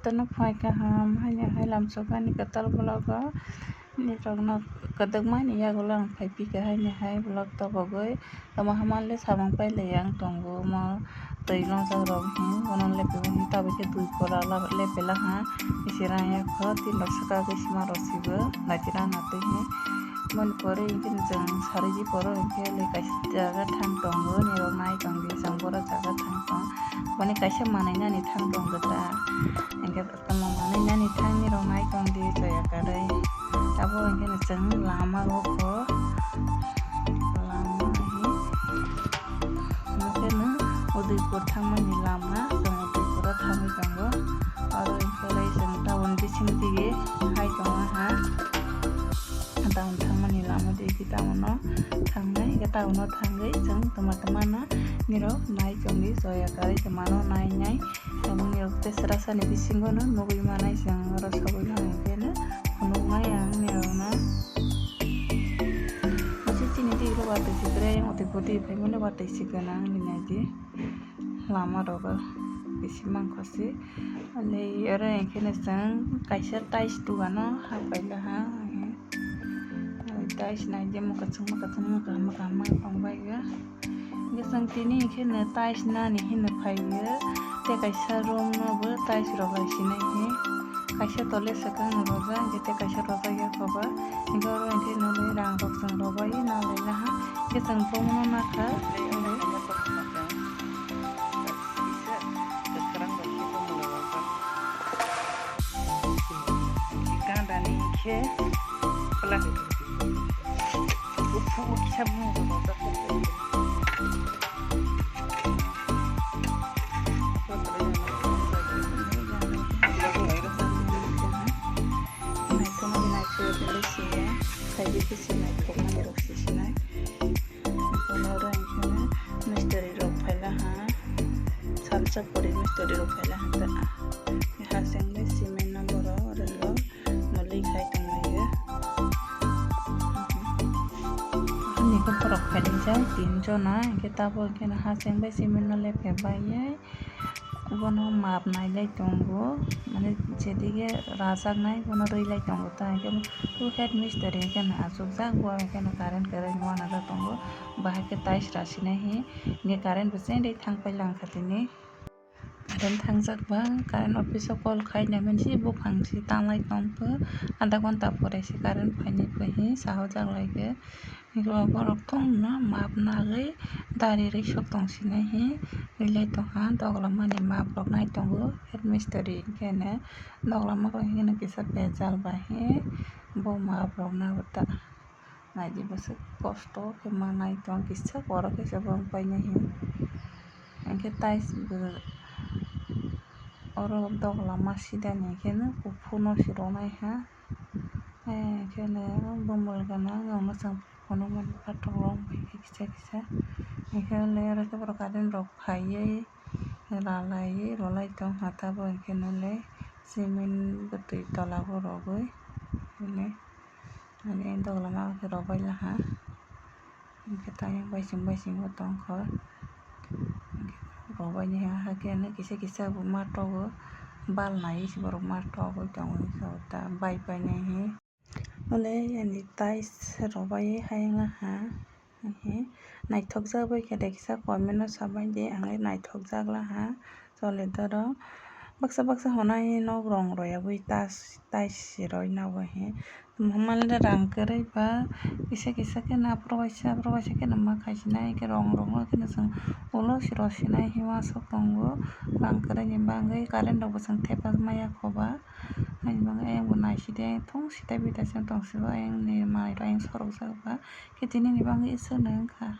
tono phai kaham hai lamsokani katal blogo nitokno kadakmani yagolang phai pika hai blog tobogoi tamo hamanle samang paile yang tongo mo tei longjak rok bono lepe tabi ke dui pora lepela ha isirang yakho 3 lakh saka ke sima rosibo naitira natoi mon pore ingin jeng sariji poro ingke le kaisa jaga thang tongo nirok nai tongdi jang bora jaga thang tong bani kaisa manai nani thang tong gota ingke tamo manai nani thang nirok nai tongdi jaya kadai abo ingke jeng lama roko lama mungkin Udaipur thangmani lama jang Udaipura thangi tongo aro ingke jeng town bising dige hai tongo ha town thangmani lama digi town thangnai ke town thangai jeng tama nirok nai tongdi jaya kari tamano nai tamang nirok tesra sani bisingo no nugui manai jeng aro sabui no ingkene phunuknai ang nirok na chini di ro batai sikre yang Udaipur di phaimone batai sikana linadi lama rogo bisi mangkhosi ale aro ingkene jeng kaisa tais dugano hapaila ha tais nai jemo kachung kaham tongbai ga jeng tini ingkene tais nani hino phaiyo te kaisa room nobo tais rogai sinai kaisa tole sakang roja te kaisa roja ya khoba ingoro ingkene le rang rok jeng robai nalai laha jeng pomono nakha kandani ke pelah upu sabu roja Sapori misteri rokela hanta hasengle simen namboro relo noli khai tongmaiga ni ko porok phading jai 3 jona ke tabo ke hasengle simen nole phebai bono map nai lai tongo mane jedige rajak nai bono roi lai tongo ta ke tu head misteri ke na asuk jak bo ke na current kare wana ra tongo bahai ke tais rasi nai nge current bese dei thang pailang khatini dan thangjak ba current office o call khaina mansi buphangsi tanglai tongpo adha ghonta pore se current phaini phi sahojak laige borok thongno map nagai dari rei sok tongsinai rilai tongha doglamani map rok nai tongo head misteri kene doglama ko hine kisa bejal ba bo map rok na bata naidi bose kosto ke manai tong kisa borok kisa bong painai engke tais oro doglama sidani kene uphuno siroknai ha kene bomol gana ngawno sang phunukman patok rok kisa engkele aro ke borok current rok phaiye rolai tong hatabo engkene le cement bwtui tola bo rogoi ani doglama ke robai laha engke tayang baising bo tongkha robai ni ha kene kisa bo matogo bal nai borok matogoi tongo ta bai painai ole yani tais robai hayang ha naithokjak bai khe kisa comment no sabai de angle naithokjak laha chole doro baksa honai nog rong royabui tais roi nabo hamanle rang kwrui ba kisa ke na probaisa ke na ma khaisinai ke rong no ke jeng ulo siro sinai masok tongo rang kwrui ni bagoi current rok bo jeng thepamaya khoba ani bagoi ayang bo naiside thong sitai tongsibo ayang ni mai ayang sorokjak ba ke tini ni bagoi isokno wngkha.